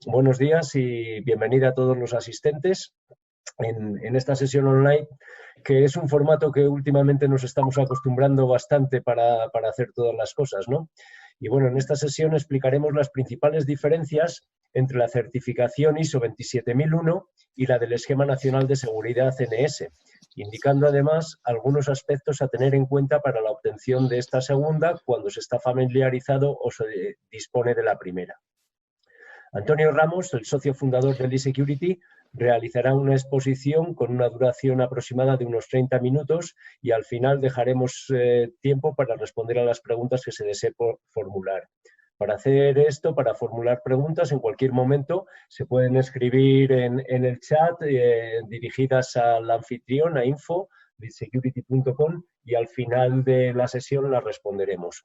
Buenos días y bienvenida a todos los asistentes en esta sesión online, que es un formato que últimamente nos estamos acostumbrando bastante para hacer todas las cosas, ¿no? Y bueno, en esta sesión explicaremos las principales diferencias entre la certificación ISO 27001 y la del Esquema Nacional de Seguridad NS, indicando además algunos aspectos a tener en cuenta para la obtención de esta segunda cuando se está familiarizado o se dispone de la primera. Antonio Ramos, el socio fundador del eSecurity, realizará una exposición con una duración aproximada de unos 30 minutos y al final dejaremos tiempo para responder a las preguntas que se desee formular. Para hacer esto, para formular preguntas, en cualquier momento se pueden escribir en el chat dirigidas al anfitrión, a info@security.com, y al final de la sesión las responderemos.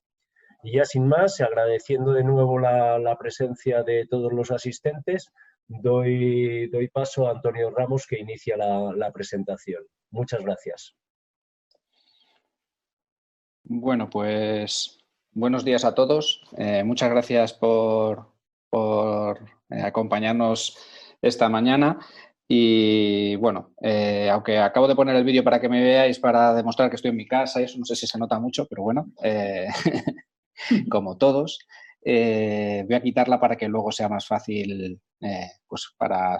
Y ya sin más, agradeciendo de nuevo la presencia de todos los asistentes, doy paso a Antonio Ramos, que inicia la presentación. Muchas gracias. Bueno, pues buenos días a todos. Muchas gracias por acompañarnos esta mañana. Y bueno, aunque acabo de poner el vídeo para que me veáis, para demostrar que estoy en mi casa, y eso no sé si se nota mucho, pero bueno, como todos, voy a quitarla para que luego sea más fácil, pues para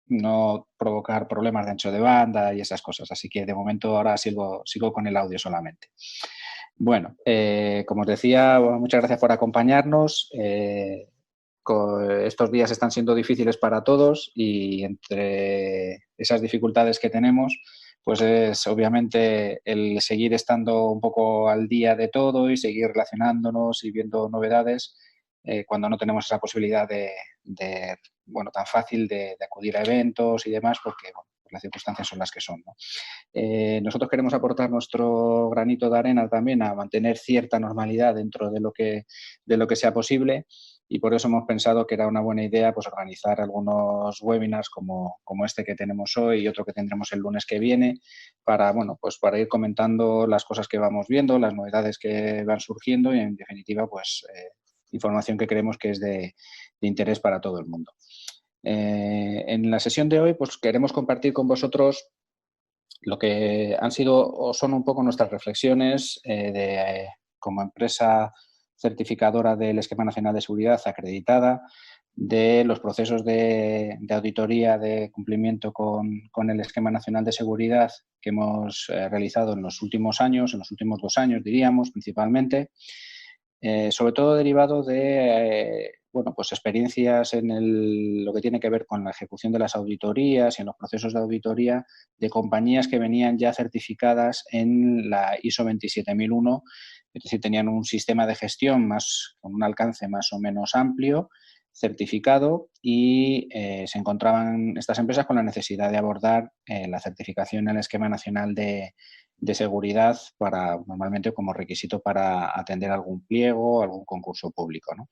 no provocar problemas de ancho de banda y esas cosas. Así que de momento ahora sigo con el audio solamente. Bueno, como os decía, muchas gracias por acompañarnos. Estos días están siendo difíciles para todos y entre esas dificultades que tenemos, pues es obviamente el seguir estando un poco al día de todo y seguir relacionándonos y viendo novedades cuando no tenemos esa posibilidad bueno, tan fácil de acudir a eventos y demás, porque bueno, las circunstancias son las que son, ¿no? Nosotros queremos aportar nuestro granito de arena también a mantener cierta normalidad dentro de lo que sea posible, y por eso hemos pensado que era una buena idea pues organizar algunos webinars como este que tenemos hoy y otro que tendremos el lunes que viene para, bueno, pues para ir comentando las cosas que vamos viendo, las novedades que van surgiendo y en definitiva pues información que creemos que es de interés para todo el mundo. En la sesión de hoy pues queremos compartir con vosotros lo que han sido o son un poco nuestras reflexiones como empresa certificadora del Esquema Nacional de Seguridad acreditada, de los procesos de auditoría de cumplimiento con el Esquema Nacional de Seguridad que hemos realizado en los últimos años, en los últimos 2 años diríamos principalmente, sobre todo derivado de bueno, pues experiencias en lo que tiene que ver con la ejecución de las auditorías y en los procesos de auditoría de compañías que venían ya certificadas en la ISO 27001, es decir, tenían un sistema de gestión con un alcance más o menos amplio, certificado, y se encontraban estas empresas con la necesidad de abordar la certificación en el Esquema Nacional de seguridad normalmente como requisito para atender algún pliego o algún concurso público, ¿no?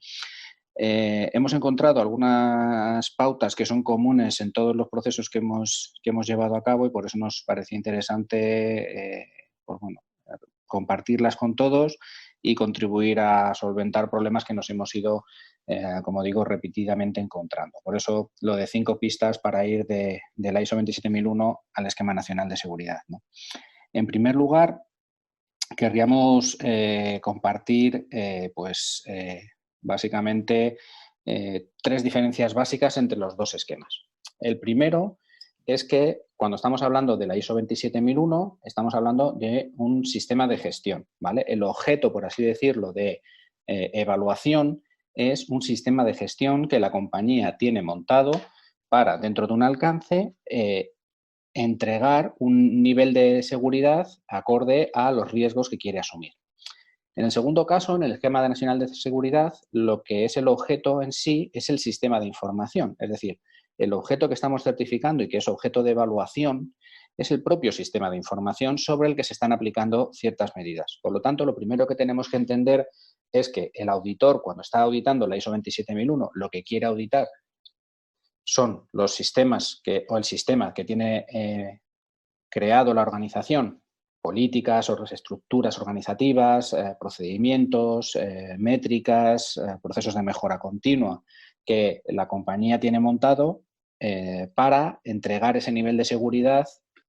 Hemos encontrado algunas pautas que son comunes en todos los procesos que hemos llevado a cabo y por eso nos parecía interesante pues bueno, compartirlas con todos y contribuir a solventar problemas que nos hemos ido, como digo, repetidamente encontrando. Por eso lo de 5 pistas para ir de la ISO 27001 al Esquema Nacional de Seguridad, ¿no? En primer lugar, querríamos compartir básicamente 3 diferencias básicas entre los 2 esquemas. El primero es que cuando estamos hablando de la ISO 27001 estamos hablando de un sistema de gestión, ¿vale? El objeto, por así decirlo, de evaluación es un sistema de gestión que la compañía tiene montado para, dentro de un alcance, entregar un nivel de seguridad acorde a los riesgos que quiere asumir. En el segundo caso, en el Esquema Nacional de Seguridad, lo que es el objeto en sí es el sistema de información. Es decir, el objeto que estamos certificando y que es objeto de evaluación es el propio sistema de información sobre el que se están aplicando ciertas medidas. Por lo tanto, lo primero que tenemos que entender es que el auditor, cuando está auditando la ISO 27001, lo que quiere auditar son los sistemas o el sistema que tiene creado la organización, políticas o estructuras organizativas, procedimientos, métricas, procesos de mejora continua que la compañía tiene montado para entregar ese nivel de seguridad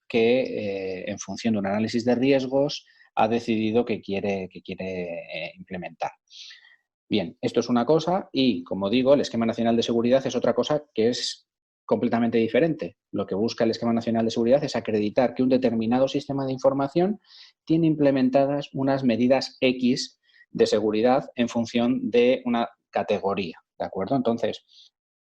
que en función de un análisis de riesgos ha decidido que quiere implementar. Bien, esto es una cosa y, como digo, el Esquema Nacional de Seguridad es otra cosa que es completamente diferente. Lo que busca el Esquema Nacional de Seguridad es acreditar que un determinado sistema de información tiene implementadas unas medidas X de seguridad en función de una categoría, ¿de acuerdo? Entonces,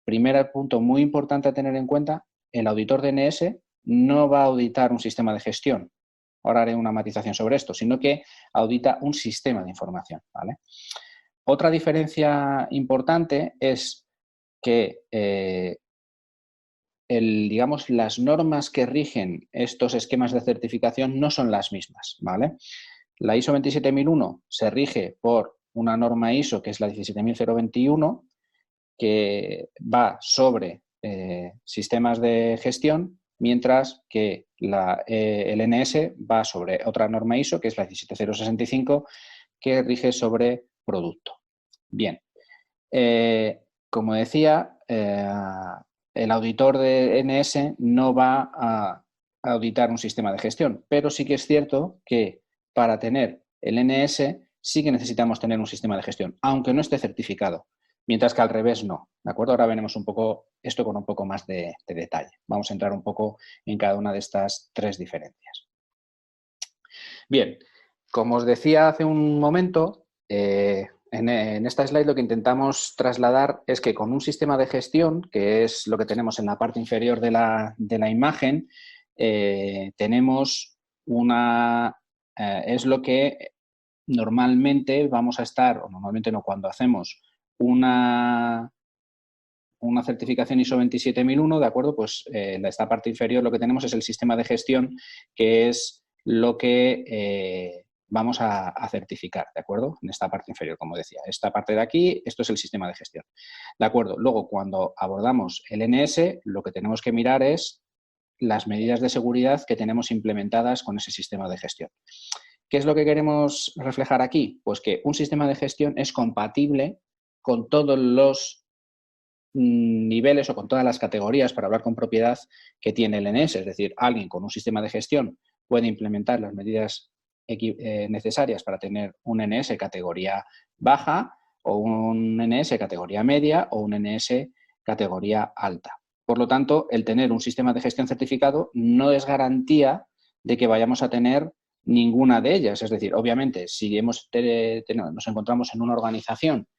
primer punto muy importante a tener en cuenta, el auditor DNS no va a auditar un sistema de gestión, ahora haré una matización sobre esto, sino que audita un sistema de información, ¿vale? Otra diferencia importante es que digamos, las normas que rigen estos esquemas de certificación no son las mismas, ¿vale? La ISO 27001 se rige por una norma ISO que es la 17021, que va sobre sistemas de gestión, mientras que el NS va sobre otra norma ISO, que es la 17065, que rige sobre producto. Bien, como decía, el auditor de NS no va a auditar un sistema de gestión, pero sí que es cierto que para tener el NS sí que necesitamos tener un sistema de gestión, aunque no esté certificado, mientras que al revés no, ¿de acuerdo? Ahora veremos un poco esto con un poco más de detalle. Vamos a entrar un poco en cada una de estas tres diferencias. Bien, como os decía hace un momento, en esta slide lo que intentamos trasladar es que con un sistema de gestión, que es lo que tenemos en la parte inferior de la imagen, tenemos es lo que normalmente vamos a estar, o normalmente no, cuando hacemos una certificación ISO 27001, ¿de acuerdo? Pues en esta parte inferior lo que tenemos es el sistema de gestión, que es lo que vamos a certificar, ¿de acuerdo? En esta parte inferior, como decía. Esta parte de aquí, esto es el sistema de gestión, ¿de acuerdo? Luego, cuando abordamos el NS, lo que tenemos que mirar es las medidas de seguridad que tenemos implementadas con ese sistema de gestión. ¿Qué es lo que queremos reflejar aquí? Pues que un sistema de gestión es compatible con todos los niveles o con todas las categorías, para hablar con propiedad, que tiene el NS. Es decir, alguien con un sistema de gestión puede implementar las medidas necesarias para tener un NS categoría baja o un NS categoría media o un NS categoría alta. Por lo tanto, el tener un sistema de gestión certificado no es garantía de que vayamos a tener ninguna de ellas. Es decir, obviamente, si nos encontramos en una organización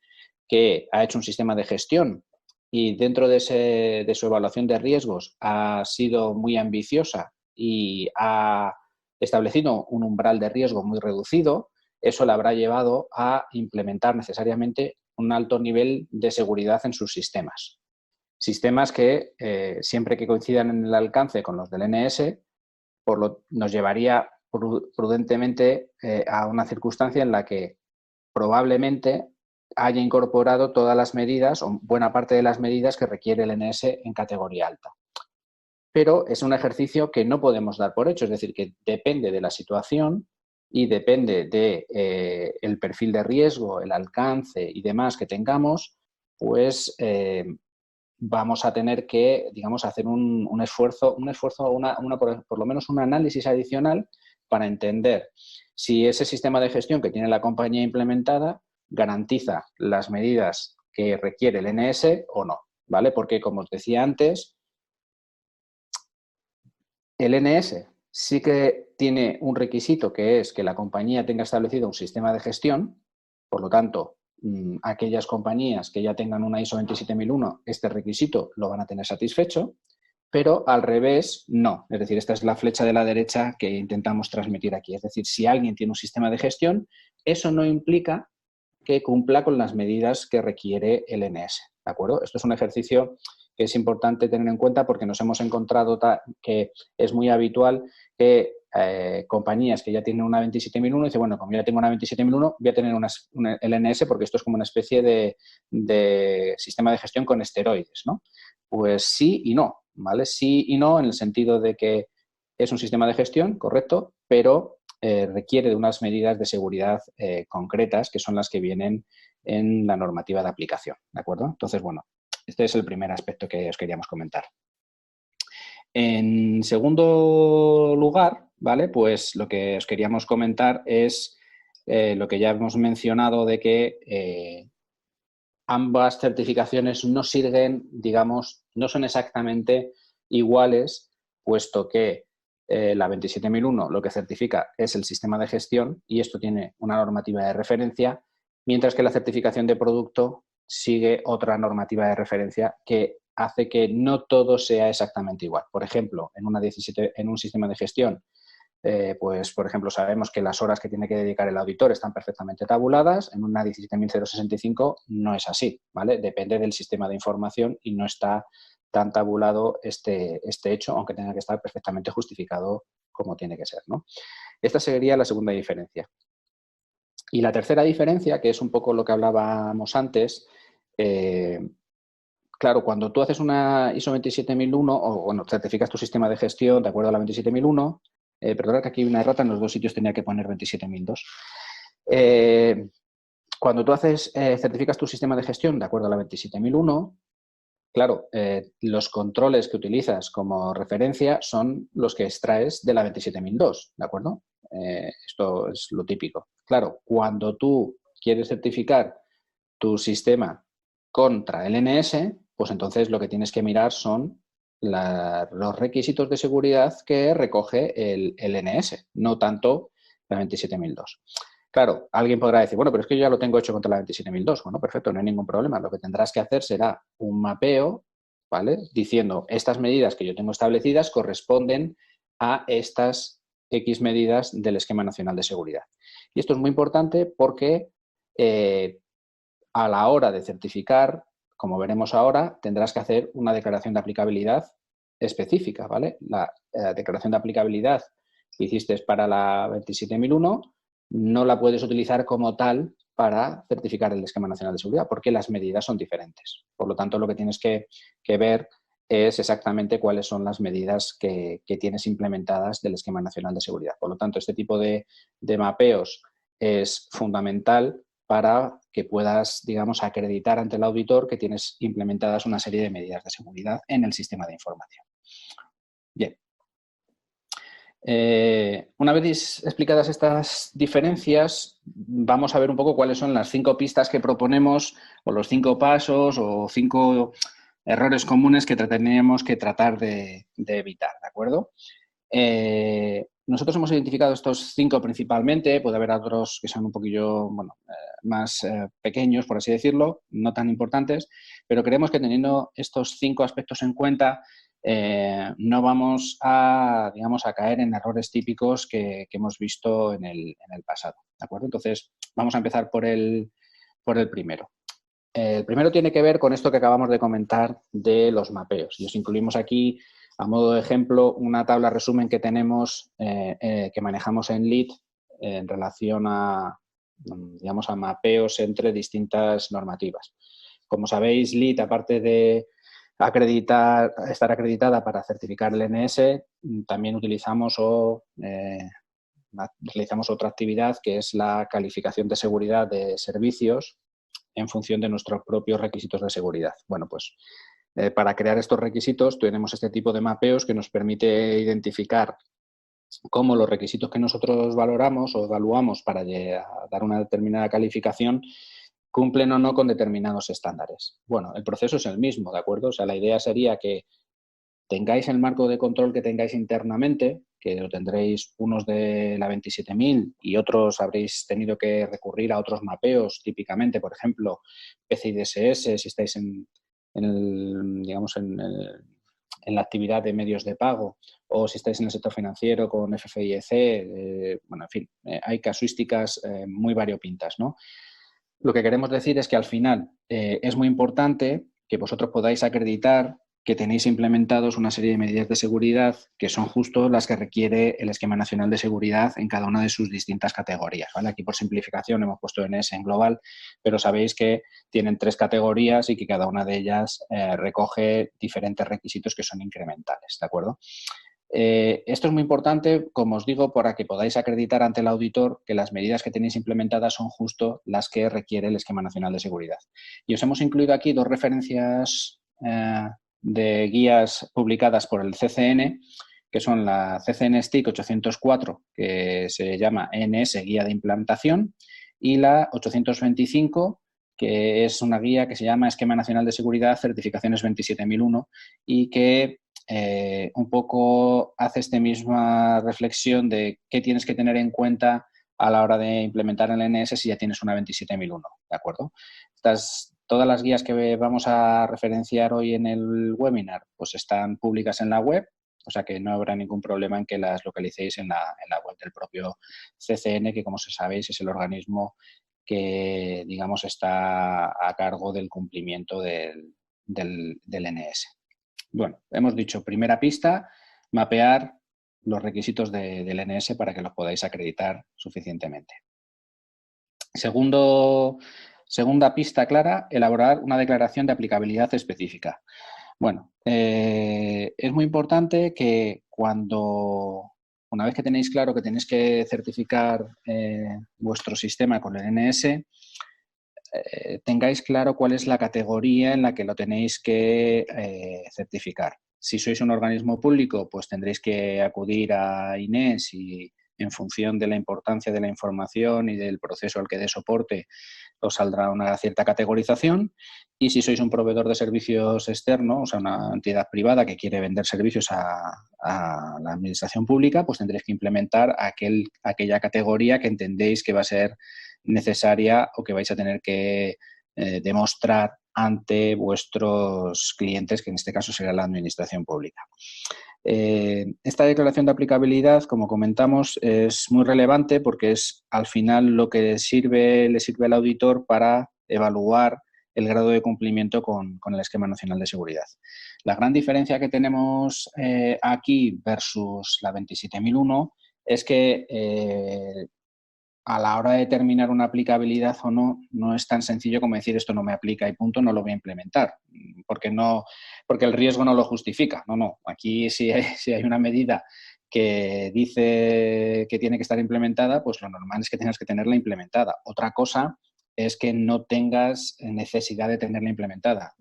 que ha hecho un sistema de gestión y dentro de su evaluación de riesgos ha sido muy ambiciosa y ha establecido un umbral de riesgo muy reducido, eso le habrá llevado a implementar necesariamente un alto nivel de seguridad en sus sistemas. Sistemas que, siempre que coincidan en el alcance con los del NS, nos llevaría prudentemente a una circunstancia en la que probablemente haya incorporado todas las medidas o buena parte de las medidas que requiere el NS en categoría alta. Pero es un ejercicio que no podemos dar por hecho, es decir, que depende de la situación y depende del perfil de riesgo, el alcance y demás que tengamos, pues vamos a tener que, digamos, hacer un esfuerzo, por lo menos un análisis adicional para entender si ese sistema de gestión que tiene la compañía implementada garantiza las medidas que requiere el NS o no, ¿vale? Porque, como os decía antes, el NS sí que tiene un requisito, que es que la compañía tenga establecido un sistema de gestión. Por lo tanto, aquellas compañías que ya tengan una ISO 27001, este requisito lo van a tener satisfecho, pero al revés no. Es decir, esta es la flecha de la derecha que intentamos transmitir aquí. Es decir, si alguien tiene un sistema de gestión, eso no implica que cumpla con las medidas que requiere el NS, ¿de acuerdo? Esto es un ejercicio que es importante tener en cuenta porque nos hemos encontrado que es muy habitual que compañías que ya tienen una 27001 dicen, bueno, como ya tengo una 27001, voy a tener el NS porque esto es como una especie de sistema de gestión con esteroides, ¿no? Pues sí y no, ¿vale? Sí y no en el sentido de que es un sistema de gestión, correcto, pero requiere de unas medidas de seguridad concretas que son las que vienen en la normativa de aplicación, ¿de acuerdo? Entonces, bueno, Este es el primer aspecto que os queríamos comentar. En segundo lugar, ¿vale? Pues lo que os queríamos comentar es lo que ya hemos mencionado de que ambas certificaciones no sirven, digamos, no son exactamente iguales, puesto que la 27001 lo que certifica es el sistema de gestión y esto tiene una normativa de referencia, mientras que la certificación de producto sigue otra normativa de referencia que hace que no todo sea exactamente igual. Por ejemplo, en un sistema de gestión, pues, por ejemplo, sabemos que las horas que tiene que dedicar el auditor están perfectamente tabuladas. En una 17.065 no es así, ¿vale? Depende del sistema de información y no está tan tabulado este hecho, aunque tenga que estar perfectamente justificado como tiene que ser, ¿no? Esta sería la segunda diferencia. Y la tercera diferencia, que es un poco lo que hablábamos antes, claro, cuando tú haces una ISO 27001 o, bueno, certificas tu sistema de gestión de acuerdo a la 27001, perdona que aquí hay una errata, en los dos sitios tenía que poner 27002. Cuando tú certificas tu sistema de gestión de acuerdo a la 27001, claro, los controles que utilizas como referencia son los que extraes de la 27002, ¿de acuerdo? Esto es lo típico. Claro, cuando tú quieres certificar tu sistema contra el NS, pues entonces lo que tienes que mirar son los requisitos de seguridad que recoge el NS, no tanto la 27002. Claro, alguien podrá decir, bueno, pero es que yo ya lo tengo hecho contra la 27002. Bueno, perfecto, no hay ningún problema. Lo que tendrás que hacer será un mapeo, ¿vale? Diciendo, estas medidas que yo tengo establecidas corresponden a estas X medidas del Esquema Nacional de Seguridad. Y esto es muy importante porque a la hora de certificar, como veremos ahora, tendrás que hacer una declaración de aplicabilidad específica, ¿vale? La declaración de aplicabilidad que hiciste para la 27001 no la puedes utilizar como tal para certificar el Esquema Nacional de Seguridad porque las medidas son diferentes. Por lo tanto, lo que tienes que ver es exactamente cuáles son las medidas que tienes implementadas del Esquema Nacional de Seguridad. Por lo tanto, este tipo de mapeos es fundamental para que puedas, digamos, acreditar ante el auditor que tienes implementadas una serie de medidas de seguridad en el sistema de información. Bien. Una vez explicadas estas diferencias, vamos a ver un poco cuáles son las 5 pistas que proponemos o los 5 pasos o 5 errores comunes que tenemos que tratar de evitar, ¿de acuerdo? Nosotros hemos identificado estos 5 principalmente, puede haber otros que son un poquillo más pequeños, por así decirlo, no tan importantes, pero creemos que teniendo estos 5 aspectos en cuenta, no vamos a, digamos, a caer en errores típicos que hemos visto en el pasado, ¿de acuerdo? Entonces, vamos a empezar por el primero. El primero tiene que ver con esto que acabamos de comentar de los mapeos. Y os incluimos aquí, a modo de ejemplo, una tabla resumen que tenemos, que manejamos en LEED en relación a, digamos, a mapeos entre distintas normativas. Como sabéis, LEED, aparte de estar acreditada para certificar el NS, también utilizamos realizamos otra actividad que es la calificación de seguridad de servicios en función de nuestros propios requisitos de seguridad. Bueno, pues para crear estos requisitos tenemos este tipo de mapeos que nos permite identificar cómo los requisitos que nosotros valoramos o evaluamos para dar una determinada calificación cumplen o no con determinados estándares. Bueno, el proceso es el mismo, ¿de acuerdo? O sea, la idea sería que tengáis el marco de control que tengáis internamente, que lo tendréis unos de la 27.000 y otros habréis tenido que recurrir a otros mapeos, típicamente, por ejemplo, PCI DSS, si estáis en la actividad de medios de pago o si estáis en el sector financiero con FFIEC, bueno, en fin, hay casuísticas muy variopintas, ¿no? Lo que queremos decir es que al final es muy importante que vosotros podáis acreditar que tenéis implementados una serie de medidas de seguridad que son justo las que requiere el Esquema Nacional de Seguridad en cada una de sus distintas categorías, ¿vale? Aquí por simplificación hemos puesto NS en global, pero sabéis que tienen 3 categorías y que cada una de ellas recoge diferentes requisitos que son incrementales, ¿de acuerdo? Esto es muy importante, como os digo, para que podáis acreditar ante el auditor que las medidas que tenéis implementadas son justo las que requiere el Esquema Nacional de Seguridad. Y os hemos incluido aquí dos referencias de guías publicadas por el CCN, que son la CCN STIC 804, que se llama ENS Guía de Implantación, y la 825, que es una guía que se llama Esquema Nacional de Seguridad Certificaciones 27001 y que un poco hace esta misma reflexión de qué tienes que tener en cuenta a la hora de implementar el NS si ya tienes una 27001, ¿de acuerdo? Todas las guías que vamos a referenciar hoy en el webinar pues están públicas en la web, o sea que no habrá ningún problema en que las localicéis en la web del propio CCN, que como sabéis es el organismo que, digamos, está a cargo del cumplimiento del NS. Bueno, hemos dicho, primera pista, mapear los requisitos del NS para que los podáis acreditar suficientemente. Segunda pista clara, elaborar una declaración de aplicabilidad específica. Bueno, es muy importante que una vez que tenéis claro que tenéis que certificar vuestro sistema con el NS, tengáis claro cuál es la categoría en la que lo tenéis que certificar. Si sois un organismo público, pues tendréis que acudir a INES y en función de la importancia de la información y del proceso al que dé soporte, os saldrá una cierta categorización. Y si sois un proveedor de servicios externo, o sea, una entidad privada que quiere vender servicios a la administración pública, pues tendréis que implementar aquella categoría que entendéis que va a ser necesaria o que vais a tener que demostrar ante vuestros clientes, que en este caso será la administración pública. Esta declaración de aplicabilidad, como comentamos, es muy relevante porque es al final lo que le sirve al auditor para evaluar el grado de cumplimiento con el Esquema Nacional de Seguridad. La gran diferencia que tenemos aquí versus la 27001 es que a la hora de determinar una aplicabilidad o no, no es tan sencillo como decir esto no me aplica y punto, no lo voy a implementar, porque el riesgo no lo justifica. No. Aquí si hay una medida que dice que tiene que estar implementada, pues lo normal es que tengas que tenerla implementada. Otra cosa es que no tengas necesidad de tenerla implementada.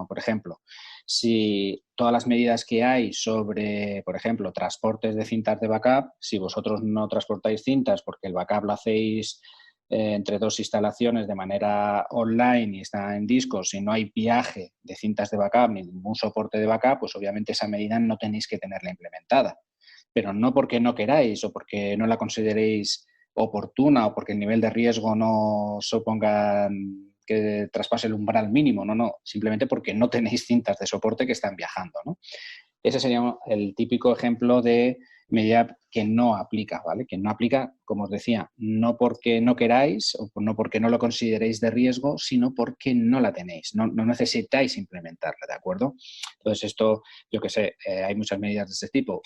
Por ejemplo, si todas las medidas que hay sobre, por ejemplo, transportes de cintas de backup, si vosotros no transportáis cintas porque el backup lo hacéis entre dos instalaciones de manera online y está en discos y no hay viaje de cintas de backup ni ningún soporte de backup, pues obviamente esa medida no tenéis que tenerla implementada. Pero no porque no queráis o porque no la consideréis oportuna o porque el nivel de riesgo no suponga que traspase el umbral mínimo, no, simplemente porque no tenéis cintas de soporte que están viajando, ¿no? Ese sería el típico ejemplo de medida que no aplica, ¿vale? Que no aplica, como os decía, no porque no queráis o no porque no lo consideréis de riesgo, sino porque no la tenéis, no necesitáis implementarla, ¿de acuerdo? Entonces esto, yo qué sé, hay muchas medidas de este tipo.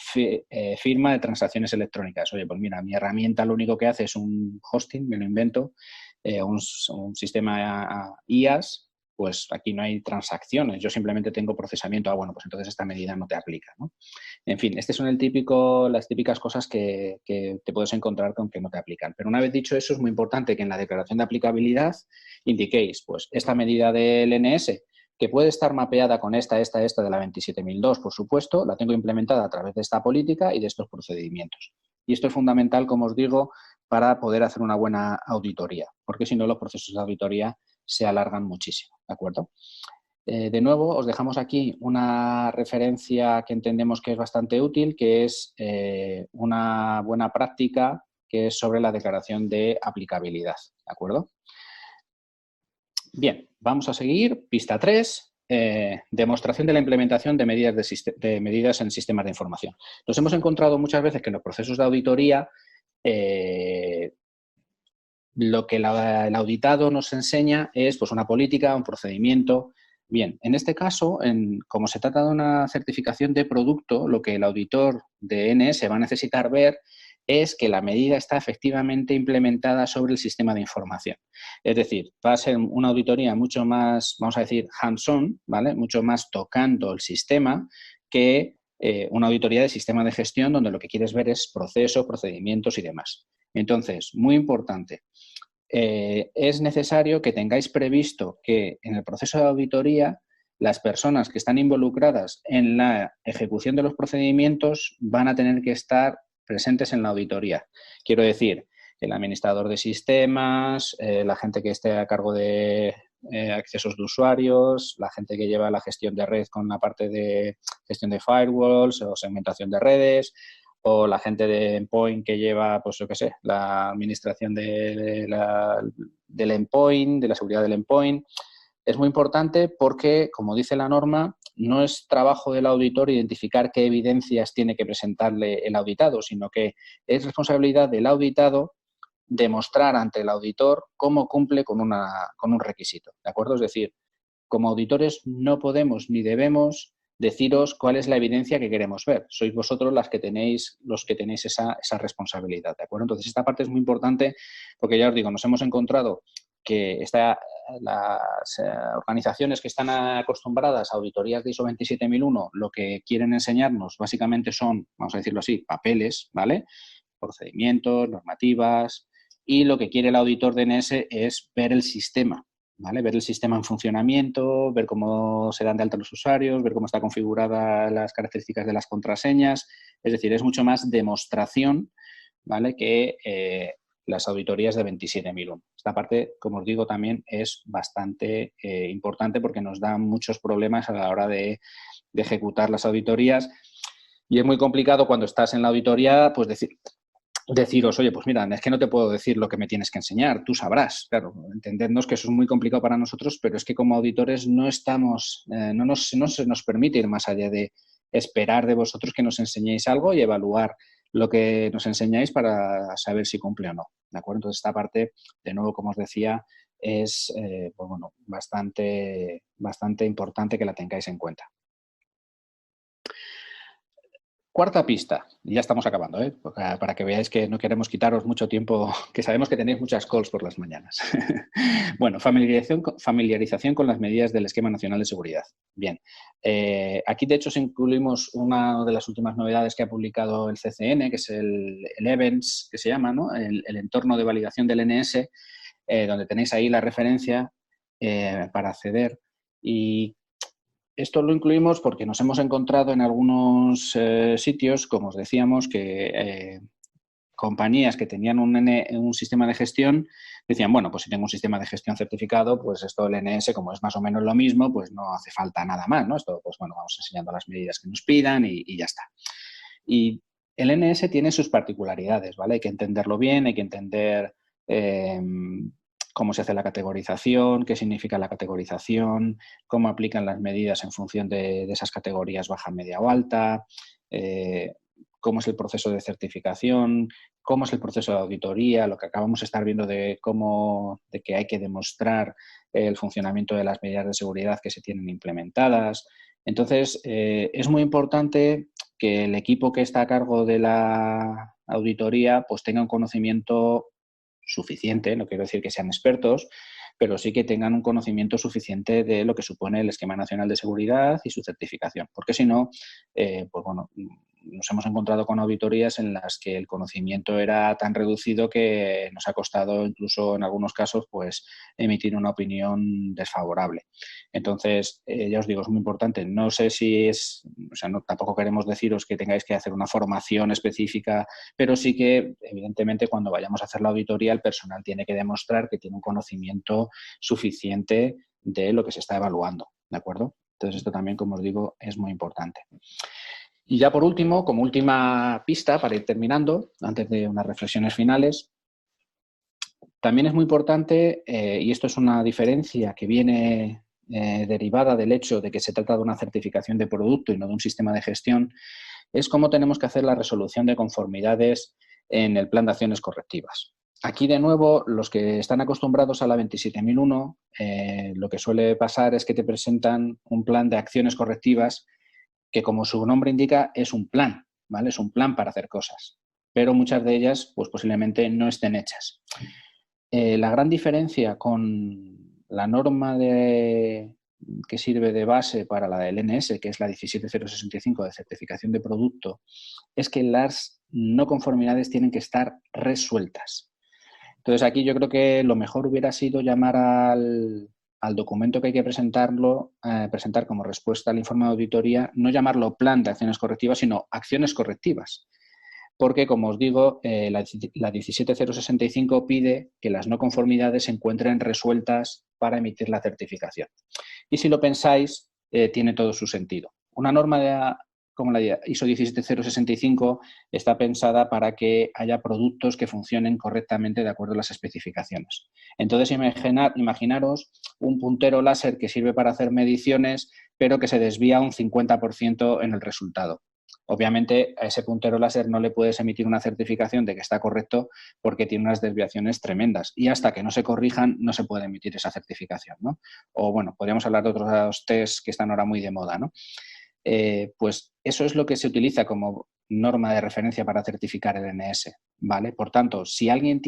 Firma de transacciones electrónicas. Oye, pues mira, mi herramienta lo único que hace es un hosting, me lo invento, un sistema IaaS, pues aquí no hay transacciones, yo simplemente tengo procesamiento. Bueno, pues entonces esta medida no te aplica, ¿no? En fin, estas son las típicas cosas que te puedes encontrar con que no te aplican. Pero una vez dicho eso, es muy importante que en la declaración de aplicabilidad indiquéis, pues, esta medida del NS, que puede estar mapeada con esta de la 27002, por supuesto, la tengo implementada a través de esta política y de estos procedimientos. Y esto es fundamental, como os digo, para poder hacer una buena auditoría, porque si no los procesos de auditoría se alargan muchísimo, ¿de acuerdo? De nuevo, os dejamos aquí una referencia que entendemos que es bastante útil, que es una buena práctica que es sobre la declaración de aplicabilidad, ¿de acuerdo? Bien, vamos a seguir. Pista 3, demostración de la implementación de medidas en sistemas de información. Nos hemos encontrado muchas veces que en los procesos de auditoría lo que el auditado nos enseña es pues, una política, un procedimiento. Bien, en este caso, como se trata de una certificación de producto, lo que el auditor de NS va a necesitar ver es que la medida está efectivamente implementada sobre el sistema de información. Es decir, va a ser una auditoría mucho más, vamos a decir, hands-on, ¿vale? Mucho más tocando el sistema que una auditoría de sistema de gestión donde lo que quieres ver es procesos, procedimientos y demás. Entonces, muy importante, es necesario que tengáis previsto que en el proceso de auditoría las personas que están involucradas en la ejecución de los procedimientos van a tener que estar presentes en la auditoría. Quiero decir, el administrador de sistemas, la gente que esté a cargo de accesos de usuarios, la gente que lleva la gestión de red con la parte de gestión de firewalls o segmentación de redes, o la gente de endpoint que lleva, pues yo qué sé, la administración del endpoint, de la seguridad del endpoint. Es muy importante porque, como dice la norma, no es trabajo del auditor identificar qué evidencias tiene que presentarle el auditado, sino que es responsabilidad del auditado demostrar ante el auditor cómo cumple con un requisito, ¿de acuerdo? Es decir, como auditores no podemos ni debemos deciros cuál es la evidencia que queremos ver. Sois vosotros los que tenéis esa responsabilidad, ¿de acuerdo? Entonces, esta parte es muy importante porque, ya os digo, nos hemos encontrado que las organizaciones que están acostumbradas a auditorías de ISO 27001 lo que quieren enseñarnos básicamente son, vamos a decirlo así, papeles, ¿vale? Procedimientos, normativas, y lo que quiere el auditor DNS es ver el sistema, ¿vale? Ver el sistema en funcionamiento, ver cómo se dan de alta los usuarios, ver cómo está configurada las características de las contraseñas. Es decir, es mucho más demostración, ¿vale? Que las auditorías de 27001. Esta parte, como os digo, también es bastante importante porque nos da muchos problemas a la hora de ejecutar las auditorías y es muy complicado cuando estás en la auditoría, pues deciros, oye, pues mira, es que no te puedo decir lo que me tienes que enseñar, tú sabrás. Claro, entendednos que eso es muy complicado para nosotros, pero es que como auditores no estamos, no se nos permite ir más allá de esperar de vosotros que nos enseñéis algo y evaluar lo que nos enseñáis para saber si cumple o no, ¿de acuerdo? Entonces, esta parte, de nuevo, como os decía, es pues bueno, bastante importante que la tengáis en cuenta. Cuarta pista, y ya estamos acabando, para que veáis que no queremos quitaros mucho tiempo, que sabemos que tenéis muchas calls por las mañanas. Bueno, familiarización con las medidas del Esquema Nacional de Seguridad. Bien, aquí de hecho incluimos una de las últimas novedades que ha publicado el CCN, que es el Events, que se llama, ¿no? El entorno de validación del NS, donde tenéis ahí la referencia para acceder. Y esto lo incluimos porque nos hemos encontrado en algunos sitios, como os decíamos, que compañías que tenían un sistema de gestión decían, bueno, pues si tengo un sistema de gestión certificado, pues esto del NS, como es más o menos lo mismo, pues no hace falta nada más, ¿no? Esto, pues bueno, vamos enseñando las medidas que nos pidan y ya está. Y el NS tiene sus particularidades, ¿vale? Hay que entenderlo bien, hay que entender cómo se hace la categorización, qué significa la categorización, cómo aplican las medidas en función de esas categorías baja, media o alta, cómo es el proceso de certificación, cómo es el proceso de auditoría, lo que acabamos de estar viendo de que hay que demostrar el funcionamiento de las medidas de seguridad que se tienen implementadas. Entonces, es muy importante que el equipo que está a cargo de la auditoría pues tenga un conocimiento suficiente, no quiero decir que sean expertos, pero sí que tengan un conocimiento suficiente de lo que supone el Esquema Nacional de Seguridad y su certificación, porque si no, pues bueno, nos hemos encontrado con auditorías en las que el conocimiento era tan reducido que nos ha costado incluso en algunos casos pues emitir una opinión desfavorable. Entonces, ya os digo, es muy importante. No sé si es, o sea, tampoco queremos deciros que tengáis que hacer una formación específica, pero sí que, evidentemente, cuando vayamos a hacer la auditoría, el personal tiene que demostrar que tiene un conocimiento suficiente de lo que se está evaluando, ¿de acuerdo? Entonces, esto también, como os digo, es muy importante. Y ya por último, como última pista para ir terminando, antes de unas reflexiones finales, también es muy importante, y esto es una diferencia que viene derivada del hecho de que se trata de una certificación de producto y no de un sistema de gestión, es cómo tenemos que hacer la resolución de conformidades en el plan de acciones correctivas. Aquí, de nuevo, los que están acostumbrados a la 27001, lo que suele pasar es que te presentan un plan de acciones correctivas que, como su nombre indica, es un plan, ¿vale? Es un plan para hacer cosas, pero muchas de ellas pues posiblemente no estén hechas. La gran diferencia con la norma de que sirve de base para la del NS, que es la 17065 de certificación de producto, es que las no conformidades tienen que estar resueltas. Entonces, aquí yo creo que lo mejor hubiera sido llamar al documento que hay que presentar como respuesta al informe de auditoría, no llamarlo plan de acciones correctivas, sino acciones correctivas. Porque, como os digo, la 17065 pide que las no conformidades se encuentren resueltas para emitir la certificación. Y si lo pensáis, tiene todo su sentido. Una norma como la ISO 17065 está pensada para que haya productos que funcionen correctamente de acuerdo a las especificaciones. Entonces, imaginaros un puntero láser que sirve para hacer mediciones, pero que se desvía un 50% en el resultado. Obviamente, a ese puntero láser no le puedes emitir una certificación de que está correcto porque tiene unas desviaciones tremendas y hasta que no se corrijan no se puede emitir esa certificación, ¿no? O bueno, podríamos hablar de otros test que están ahora muy de moda, ¿no? Pues eso es lo que se utiliza como norma de referencia para certificar el NS, ¿vale? Por tanto, si alguien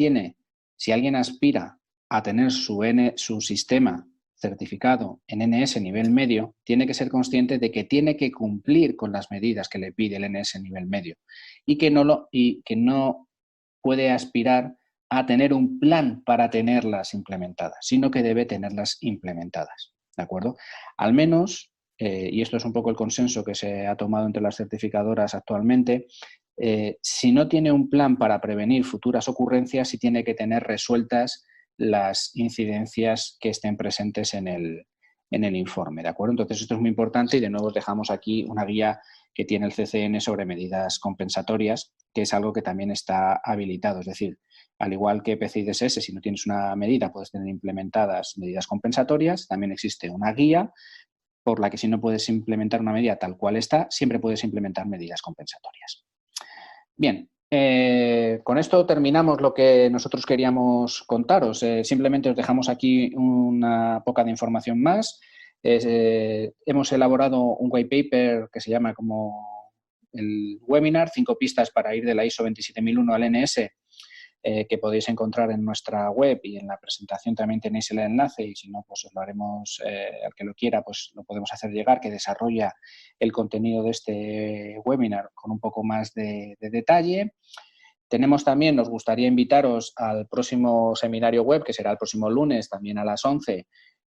aspira a tener su sistema certificado en NS nivel medio, tiene que ser consciente de que tiene que cumplir con las medidas que le pide el NS nivel medio y que no puede aspirar a tener un plan para tenerlas implementadas, sino que debe tenerlas implementadas, ¿de acuerdo? Al menos, y esto es un poco el consenso que se ha tomado entre las certificadoras actualmente, si no tiene un plan para prevenir futuras ocurrencias, sí tiene que tener resueltas las incidencias que estén presentes en el informe, ¿de acuerdo? Entonces, esto es muy importante y de nuevo os dejamos aquí una guía que tiene el CCN sobre medidas compensatorias, que es algo que también está habilitado. Es decir, al igual que PCI DSS, si no tienes una medida, puedes tener implementadas medidas compensatorias, también existe una guía por la que si no puedes implementar una medida tal cual está, siempre puedes implementar medidas compensatorias. Bien, con esto terminamos lo que nosotros queríamos contaros. Simplemente os dejamos aquí una poca de información más. Hemos elaborado un white paper que se llama como el webinar, 5 pistas para ir de la ISO 27001 al NS, que podéis encontrar en nuestra web y en la presentación también tenéis el enlace y si no, pues os lo haremos, al que lo quiera, pues lo podemos hacer llegar, que desarrolla el contenido de este webinar con un poco más de detalle. Tenemos también, nos gustaría invitaros al próximo seminario web, que será el próximo lunes, también a las 11,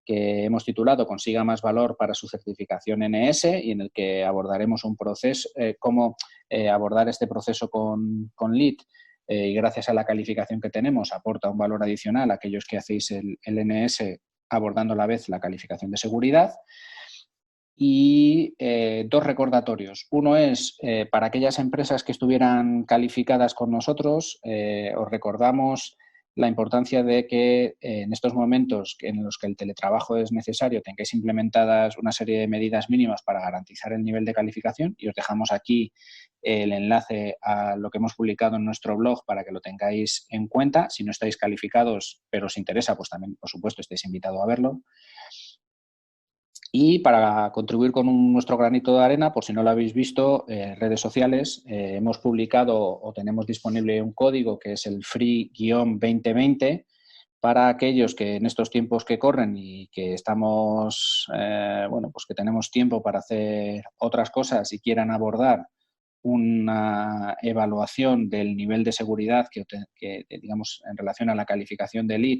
que hemos titulado Consiga más valor para su certificación NS y en el que abordaremos un proceso, cómo abordar este proceso con LEED y gracias a la calificación que tenemos aporta un valor adicional a aquellos que hacéis el NS abordando a la vez la calificación de seguridad. Y 2 recordatorios. Uno es para aquellas empresas que estuvieran calificadas con nosotros, os recordamos la importancia de que en estos momentos en los que el teletrabajo es necesario tengáis implementadas una serie de medidas mínimas para garantizar el nivel de calificación y os dejamos aquí el enlace a lo que hemos publicado en nuestro blog para que lo tengáis en cuenta. Si no estáis calificados pero os interesa, pues también, por supuesto, estáis invitados a verlo. Y para contribuir con nuestro granito de arena, por si no lo habéis visto, en redes sociales hemos publicado o tenemos disponible un código que es el FREE-2020 para aquellos que en estos tiempos que corren y que estamos, pues que tenemos tiempo para hacer otras cosas y quieran abordar una evaluación del nivel de seguridad que digamos, en relación a la calificación de LEED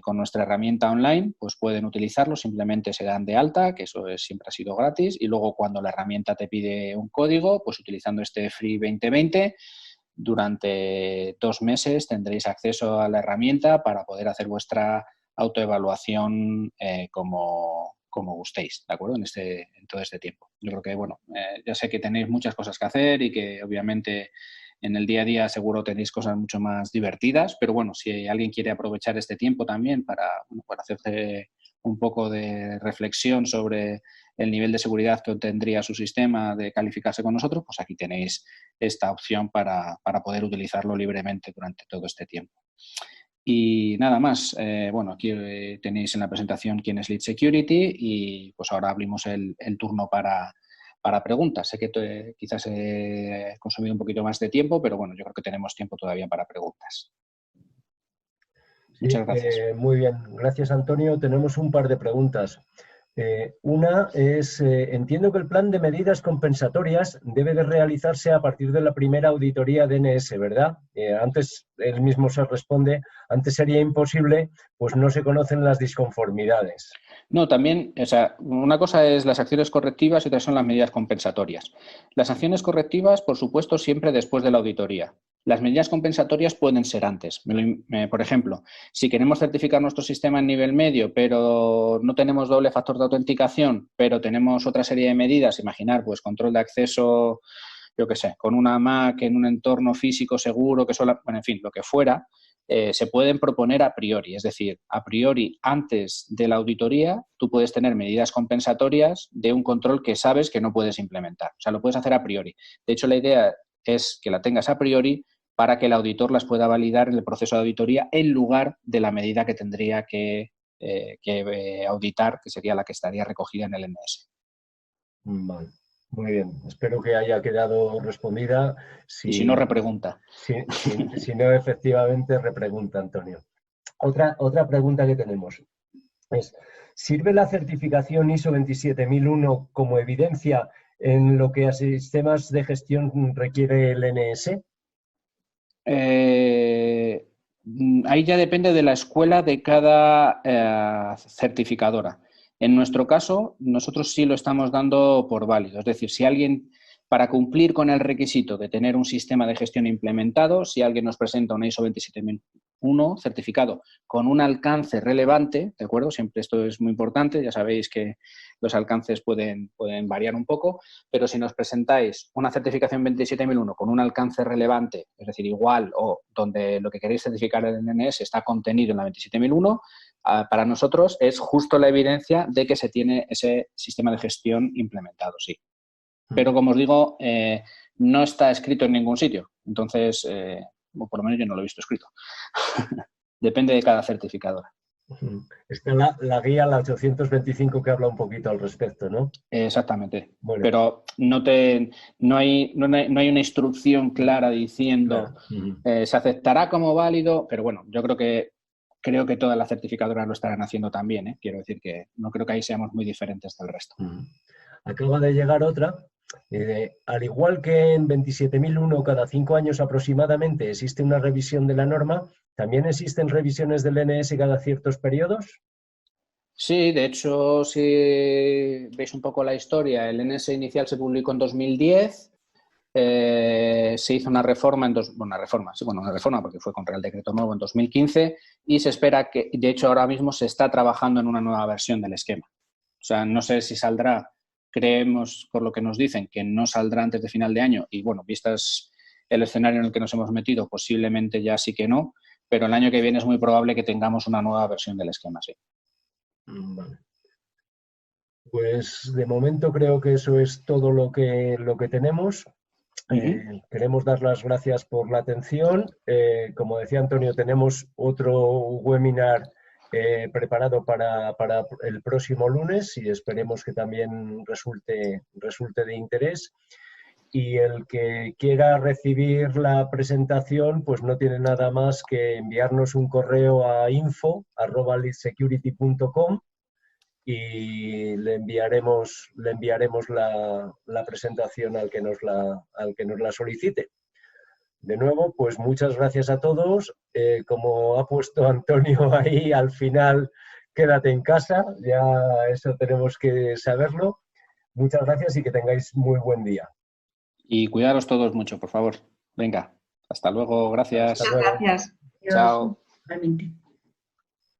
con nuestra herramienta online, pues pueden utilizarlo, simplemente se dan de alta, que eso siempre ha sido gratis, y luego cuando la herramienta te pide un código, pues utilizando este FREE 2020, durante 2 meses tendréis acceso a la herramienta para poder hacer vuestra autoevaluación como gustéis, ¿de acuerdo? En todo este tiempo. Yo creo que, bueno, ya sé que tenéis muchas cosas que hacer y que obviamente en el día a día seguro tenéis cosas mucho más divertidas, pero bueno, si alguien quiere aprovechar este tiempo también para hacerse un poco de reflexión sobre el nivel de seguridad que obtendría su sistema de calificarse con nosotros, pues aquí tenéis esta opción para poder utilizarlo libremente durante todo este tiempo. Y nada más, aquí tenéis en la presentación quién es Lead Security y pues ahora abrimos el turno para preguntas. Sé que quizás he consumido un poquito más de tiempo, pero bueno, yo creo que tenemos tiempo todavía para preguntas. Muchas gracias. Muy bien, gracias Antonio. Tenemos un par de preguntas. Una es, entiendo que el plan de medidas compensatorias debe de realizarse a partir de la primera auditoría DNS, ¿verdad? Antes, él mismo se responde, antes sería imposible, pues no se conocen las disconformidades. No, también, o sea, una cosa es las acciones correctivas y otra son las medidas compensatorias. Las acciones correctivas, por supuesto, siempre después de la auditoría. Las medidas compensatorias pueden ser antes. Por ejemplo, si queremos certificar nuestro sistema en nivel medio, pero no tenemos doble factor de autenticación, pero tenemos otra serie de medidas, imaginar, pues control de acceso, yo qué sé, con una Mac en un entorno físico seguro, bueno, en fin, lo que fuera, se pueden proponer a priori. Es decir, a priori, antes de la auditoría, tú puedes tener medidas compensatorias de un control que sabes que no puedes implementar. O sea, lo puedes hacer a priori. De hecho, la idea es que la tengas a priori para que el auditor las pueda validar en el proceso de auditoría en lugar de la medida que tendría que auditar, que sería la que estaría recogida en el NS. Vale, muy bien. Espero que haya quedado respondida. Y si no, repregunta. Si no, efectivamente, repregunta, Antonio. Otra pregunta que tenemos es, ¿sirve la certificación ISO 27001 como evidencia en lo que a sistemas de gestión requiere el NS? Ahí ya depende de la escuela de cada certificadora. En nuestro caso, nosotros sí lo estamos dando por válido. Es decir, si alguien, para cumplir con el requisito de tener un sistema de gestión implementado, si alguien nos presenta una ISO 27001 certificado con un alcance relevante, ¿de acuerdo? Siempre esto es muy importante, ya sabéis que los alcances pueden variar un poco, pero si nos presentáis una certificación 27001 con un alcance relevante, es decir, igual o donde lo que queréis certificar en el NS está contenido en la 27001, para nosotros es justo la evidencia de que se tiene ese sistema de gestión implementado, sí. Pero, como os digo, no está escrito en ningún sitio. Entonces, por lo menos yo no lo he visto escrito. Depende de cada certificadora. Está la guía, la 825, que habla un poquito al respecto, ¿no? Exactamente. Bueno. Pero no hay una instrucción clara diciendo se aceptará como válido, pero bueno, yo creo que todas las certificadoras lo estarán haciendo también, ¿eh? Quiero decir que no creo que ahí seamos muy diferentes del resto. Acaba de llegar otra. Al igual que en 27001 cada 5 años aproximadamente existe una revisión de la norma, ¿también existen revisiones del NS cada ciertos periodos? Sí, de hecho, si veis un poco la historia, el NS inicial se publicó en 2010, se hizo una reforma, una reforma porque fue con Real Decreto Nuevo en 2015 y se espera que, de hecho, ahora mismo se está trabajando en una nueva versión del esquema. O sea, no sé si saldrá, creemos, por lo que nos dicen, que no saldrá antes de final de año y, bueno, vistas el escenario en el que nos hemos metido, posiblemente ya sí que no, pero el año que viene es muy probable que tengamos una nueva versión del esquema, sí. Vale. Pues de momento creo que eso es todo lo que tenemos. Queremos dar las gracias por la atención. Como decía Antonio, tenemos otro webinar preparado para el próximo lunes y esperemos que también resulte de interés. Y el que quiera recibir la presentación, pues no tiene nada más que enviarnos un correo a info@leadsecurity.com y le enviaremos la presentación al que nos la solicite. De nuevo, pues muchas gracias a todos. Como ha puesto Antonio ahí al final, quédate en casa, ya eso tenemos que saberlo. Muchas gracias y que tengáis muy buen día. Y cuidaros todos mucho, por favor. Venga, hasta luego, gracias. Muchas gracias. Chao. Realmente.